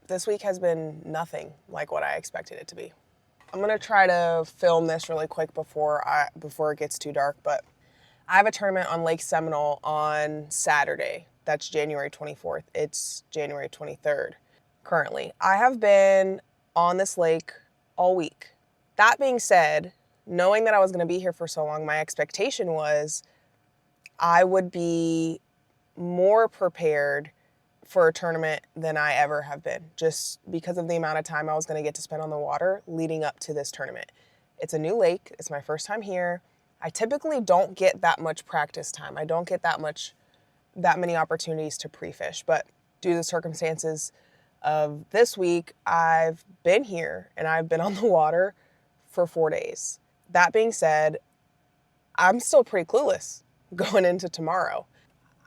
This week has been nothing like what I expected it to be. I'm gonna try to film this really quick before it gets too dark, but I have a tournament on Lake Seminole on Saturday. That's January 24th. It's January 23rd currently. I have been on this lake all week. That being said, knowing that I was gonna be here for so long, my expectation was I would be more prepared for a tournament than I ever have been, just because of the amount of time I was going to get to spend on the water leading up to this tournament. It's a new lake. It's my first time here. I typically don't get that much practice time. I don't get that many opportunities to pre-fish, but due to the circumstances of this week, I've been here and I've been on the water for 4 days. That being said, I'm still pretty clueless going into tomorrow.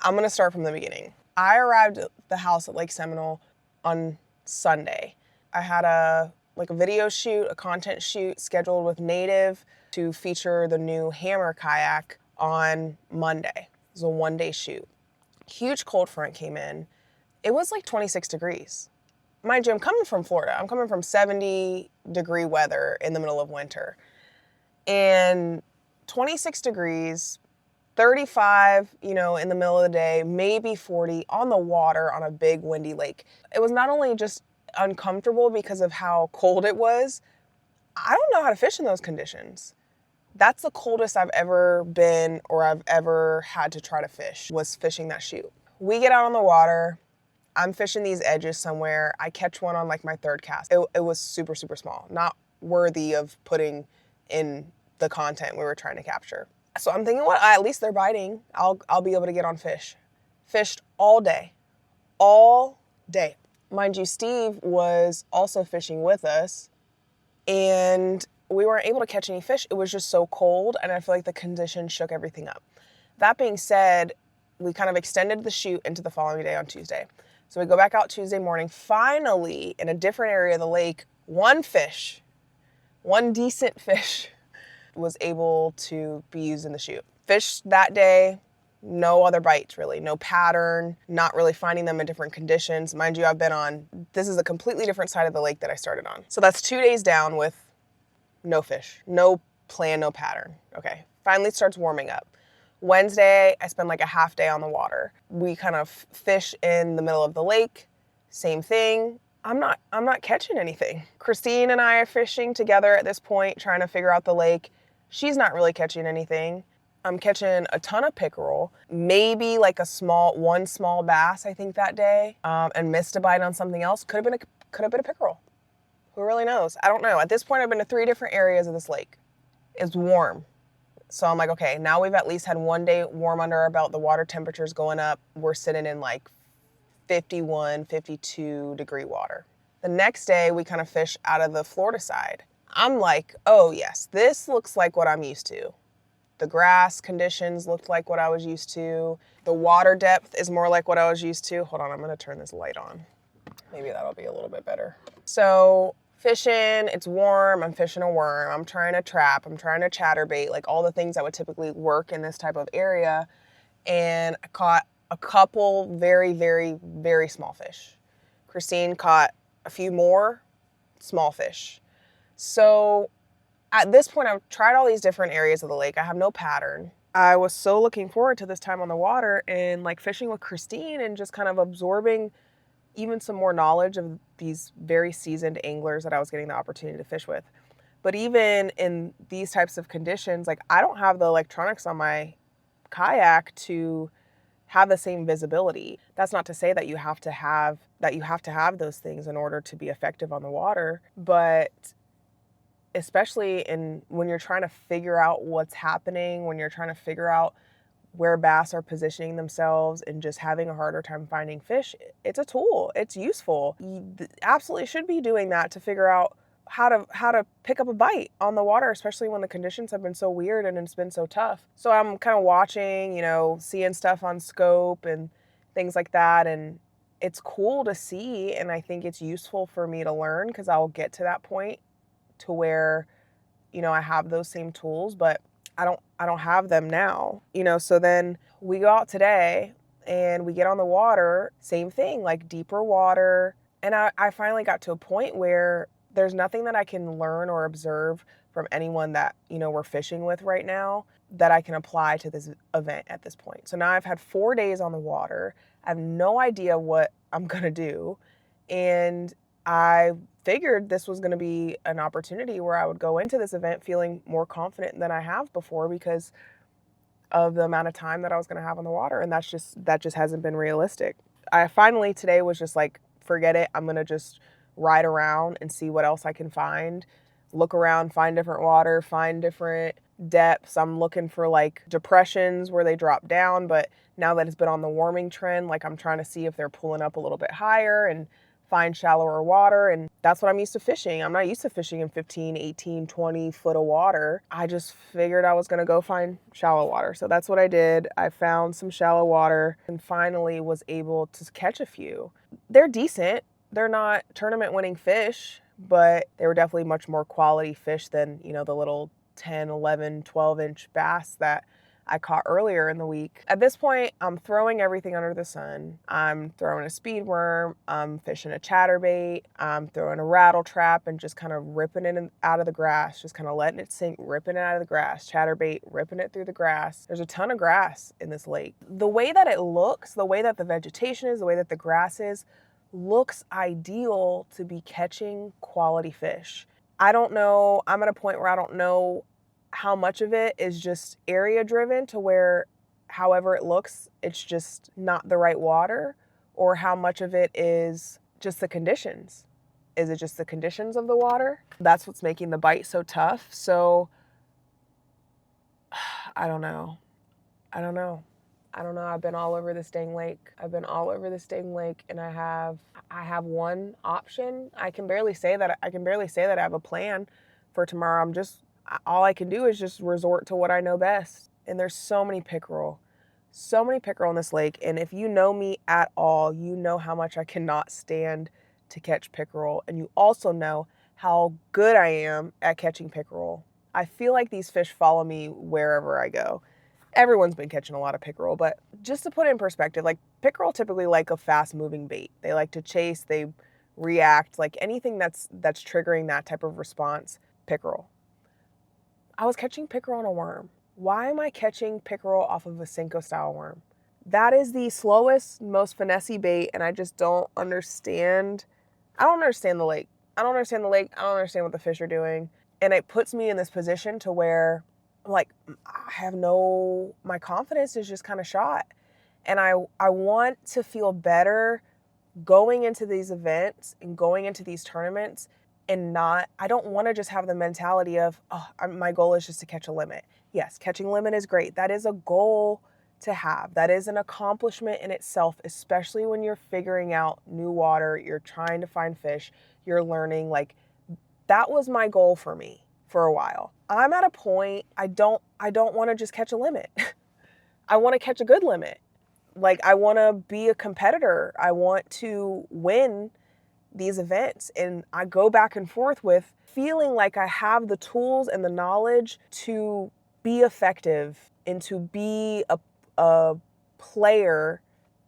I'm going to start from the beginning. I arrived at the house at Lake Seminole on Sunday. I had a video shoot, a content shoot scheduled with Native to feature the new Hammer kayak on Monday. It was a 1-day shoot. Huge cold front came in. It was like 26 degrees. Mind you, I'm coming from Florida. I'm coming from 70-degree weather in the middle of winter. And 26 degrees, 35, in the middle of the day, maybe 40 on the water on a big windy lake. It was not only just uncomfortable because of how cold it was, I don't know how to fish in those conditions. That's the coldest I've ever been or I've ever had to try to fish, was fishing that shoot. We get out on the water. I'm fishing these edges somewhere. I catch one on like my third cast. It was super, super small, not worthy of putting in the content we were trying to capture. So I'm thinking, well, at least they're biting. I'll be able to get on fish. Fished all day. Mind you, Steve was also fishing with us, and we weren't able to catch any fish. It was just so cold, and I feel like the conditions shook everything up. That being said, we kind of extended the shoot into the following day on Tuesday. So we go back out Tuesday morning. Finally, in a different area of the lake, one decent fish was able to be used in the shoot. Fish that day, no other bites really, no pattern, not really finding them in different conditions. Mind you, this is a completely different side of the lake that I started on. So that's 2 days down with no fish, no plan, no pattern. Okay, finally starts warming up. Wednesday, I spend like a half day on the water. We kind of fish in the middle of the lake, same thing. I'm not catching anything. Christine and I are fishing together at this point, trying to figure out the lake. She's not really catching anything. I'm catching a ton of pickerel, maybe like one small bass, I think that day, and missed a bite on something else. Could have been a pickerel. Who really knows? I don't know. At this point, I've been to 3 different areas of this lake. It's warm. So I'm like, okay, now we've at least had 1 day warm under our belt. The water temperature's going up. We're sitting in like 51, 52 degree water. The next day, we kind of fish out of the Florida side. I'm like, oh yes, this looks like what I'm used to. The grass conditions looked like what I was used to. The water depth is more like what I was used to. Hold on, I'm gonna turn this light on. Maybe that'll be a little bit better. So fishing, it's warm, I'm fishing a worm, I'm trying to trap, I'm trying to chatterbait, like all the things that would typically work in this type of area. And I caught a couple very, very, very small fish. Christine caught a few more small fish. So at this point, I've tried all these different areas of the lake. I have no pattern. I was so looking forward to this time on the water and like fishing with Christine and just kind of absorbing even some more knowledge of these very seasoned anglers that I was getting the opportunity to fish with. But even in these types of conditions, like I don't have the electronics on my kayak to have the same visibility. That's not to say that you have to have those things in order to be effective on the water, but especially when you're trying to figure out what's happening, when you're trying to figure out where bass are positioning themselves and just having a harder time finding fish, it's a tool. It's useful. You absolutely should be doing that to figure out how to pick up a bite on the water, especially when the conditions have been so weird and it's been so tough. So I'm kind of watching, seeing stuff on scope and things like that. And it's cool to see. And I think it's useful for me to learn because I'll get to that point to where, I have those same tools, but I don't have them now, so then we go out today And we get on the water, same thing, like deeper water. And I finally got to a point where there's nothing that I can learn or observe from anyone that, we're fishing with right now that I can apply to this event at this point. So now I've had 4 days on the water. I have no idea what I'm going to do. And I figured this was going to be an opportunity where I would go into this event feeling more confident than I have before because of the amount of time that I was going to have on the water. And that just hasn't been realistic. I finally today was just like, forget it. I'm going to just ride around and see what else I can find. Look around, find different water, find different depths. I'm looking for like depressions where they drop down, but now that it's been on the warming trend, like I'm trying to see if they're pulling up a little bit higher and find shallower water. And that's what I'm used to fishing. I'm not used to fishing in 15, 18, 20 foot of water. I just figured I was going to go find shallow water. So that's what I did. I found some shallow water and finally was able to catch a few. They're decent. They're not tournament winning fish, but they were definitely much more quality fish than, the little 10, 11, 12-inch bass that I caught earlier in the week. At this point, I'm throwing everything under the sun. I'm throwing a speed worm, I'm fishing a chatterbait, I'm throwing a rattle trap and just kind of ripping it out of the grass, just kind of letting it sink, ripping it out of the grass, chatterbait, ripping it through the grass. There's a ton of grass in this lake. The way that it looks, the way that the vegetation is, the way that the grass is, looks ideal to be catching quality fish. I don't know, I'm at a point where I don't know how much of it is just area driven to where however it looks, it's just not the right water, or how much of it is just the conditions. Is it just the conditions of the water? That's what's making the bite so tough. So I don't know. I've been all over this dang lake. And I have one option. I can barely say that I have a plan for tomorrow. All I can do is just resort to what I know best. And there's so many pickerel in this lake. And if you know me at all, you know how much I cannot stand to catch pickerel. And you also know how good I am at catching pickerel. I feel like these fish follow me wherever I go. Everyone's been catching a lot of pickerel, but just to put it in perspective, like pickerel typically like a fast moving bait. They like to chase, they react, like anything that's triggering that type of response, pickerel. I was catching pickerel on a worm. Why am I catching pickerel off of a Senko style worm? That is the slowest, most finessey bait, and I just don't understand. I don't understand the lake. I don't understand what the fish are doing. And it puts me in this position to where like my confidence is just kind of shot. And I want to feel better going into these events and going into these tournaments, and I don't want to just have the mentality of, my goal is just to catch a limit. Yes, catching limit is great. That is a goal to have. That is an accomplishment in itself, especially when you're figuring out new water, you're trying to find fish, you're learning. Like, that was my goal for me for a while. I'm at a point, I don't want to just catch a limit. I want to catch a good limit. Like, I want to be a competitor. I want to win these events. And I go back and forth with feeling like I have the tools and the knowledge to be effective and to be a player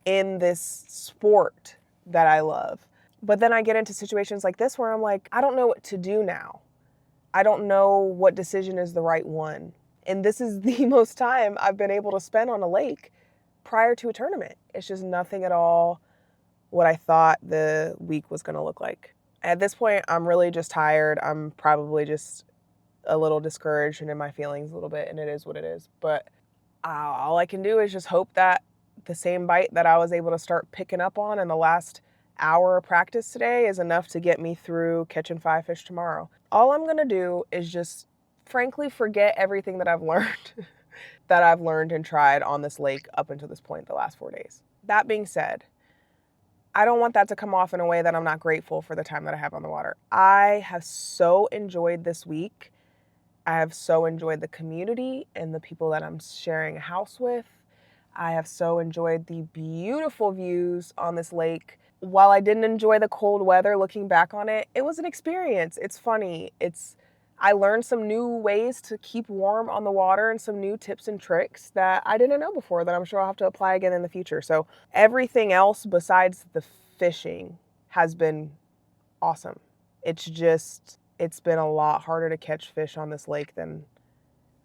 in this sport that I love. But then I get into situations like this where I'm like, I don't know what to do now. I don't know what decision is the right one. And this is the most time I've been able to spend on a lake prior to a tournament. It's just nothing at all what I thought the week was going to look like. At this point, I'm really just tired. I'm probably just a little discouraged and in my feelings a little bit, and it is what it is. But all I can do is just hope that the same bite that I was able to start picking up on in the last hour of practice today is enough to get me through catching 5 fish tomorrow. All I'm going to do is just frankly forget everything that I've learned and tried on this lake up until this point the last 4 days. That being said, I don't want that to come off in a way that I'm not grateful for the time that I have on the water. I have so enjoyed this week. I have so enjoyed the community and the people that I'm sharing a house with. I have so enjoyed the beautiful views on this lake. While I didn't enjoy the cold weather, looking back on it, it was an experience. It's funny. I learned some new ways to keep warm on the water and some new tips and tricks that I didn't know before that I'm sure I'll have to apply again in the future. So everything else besides the fishing has been awesome. It's been a lot harder to catch fish on this lake than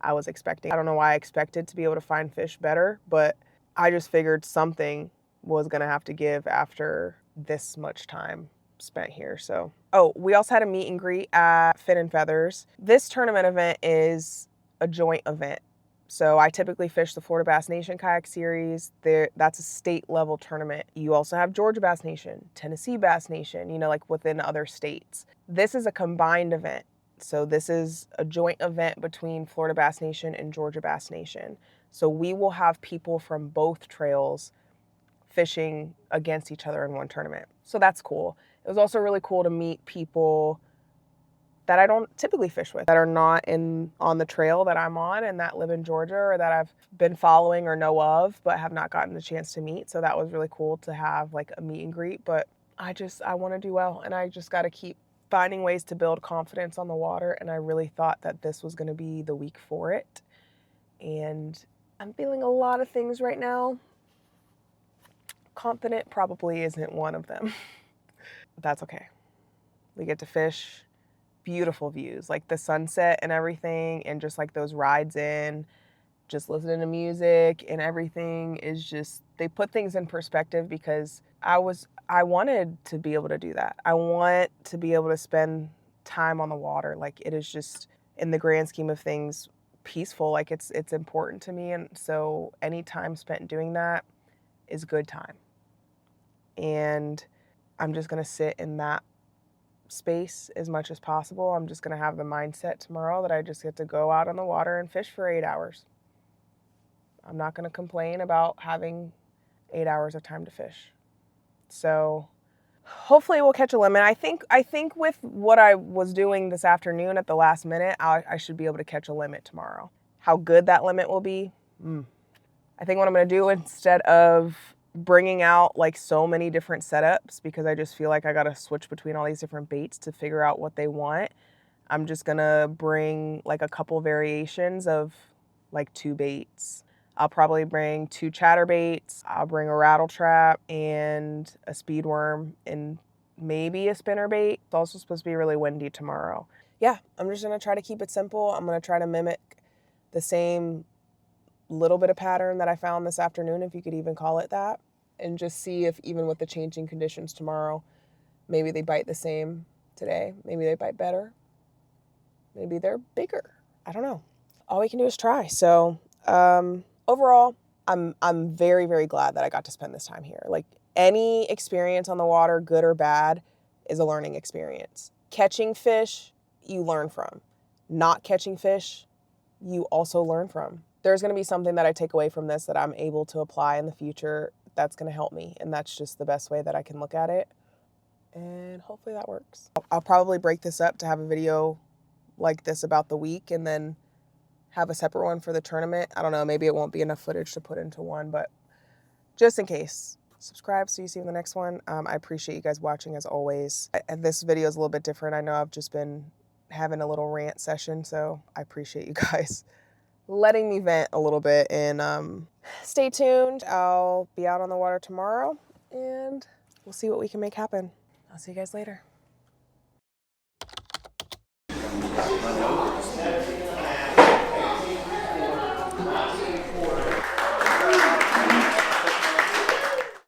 I was expecting. I don't know why I expected to be able to find fish better, but I just figured something was gonna have to give after this much time spent here. So, oh, we also had a meet and greet at Fin and Feathers. This tournament event is a joint event. So I typically fish the Florida Bass Nation Kayak Series. That's a state level tournament. You also have Georgia Bass Nation, Tennessee Bass Nation, you know, like within other states. This is a combined event. So this is a joint event between Florida Bass Nation and Georgia Bass Nation. So we will have people from both trails fishing against each other in one tournament. So that's cool. It was also really cool to meet people that I don't typically fish with, that are not on the trail that I'm on and that live in Georgia or that I've been following or know of, but have not gotten the chance to meet. So that was really cool to have like a meet and greet. But I want to do well, and I just got to keep finding ways to build confidence on the water. And I really thought that this was going to be the week for it. And I'm feeling a lot of things right now. Confident probably isn't one of them. That's okay. We get to fish beautiful views, like the sunset and everything, and just like those rides in, just listening to music and everything is just, they put things in perspective because I wanted to be able to do that. I want to be able to spend time on the water. Like it is just, in the grand scheme of things, peaceful. Like it's important to me. And so any time spent doing that is good time. And I'm just going to sit in that space as much as possible. I'm just going to have the mindset tomorrow that I just get to go out on the water and fish for 8 hours. I'm not going to complain about having 8 hours of time to fish. So hopefully we'll catch a limit. I think with what I was doing this afternoon at the last minute, I should be able to catch a limit tomorrow. How good that limit will be, I think what I'm going to do, instead of bringing out like so many different setups, because I just feel like I got to switch between all these different baits to figure out what they want, I'm just going to bring like a couple variations of like 2 baits. I'll probably bring 2 chatterbaits. I'll bring a rattle trap and a speed worm and maybe a spinnerbait. It's also supposed to be really windy tomorrow. Yeah, I'm just going to try to keep it simple. I'm going to try to mimic the same little bit of pattern that I found this afternoon, if you could even call it that, and just see if even with the changing conditions tomorrow, maybe they bite the same today. Maybe they bite better. Maybe they're bigger. I don't know. All we can do is try. So overall, I'm very, very glad that I got to spend this time here. Like any experience on the water, good or bad, is a learning experience. Catching fish, you learn from. Not catching fish, you also learn from. There's going to be something that I take away from this that I'm able to apply in the future that's going to help me. And that's just the best way that I can look at it. And hopefully that works. I'll probably break this up to have a video like this about the week and then have a separate one for the tournament. I don't know, maybe it won't be enough footage to put into one, but just in case, subscribe so you see in the next one. I appreciate you guys watching as always. And this video is a little bit different. I know I've just been having a little rant session, so I appreciate you guys letting me vent a little bit. And stay tuned. I'll be out on the water tomorrow and we'll see what we can make happen. I'll see you guys later.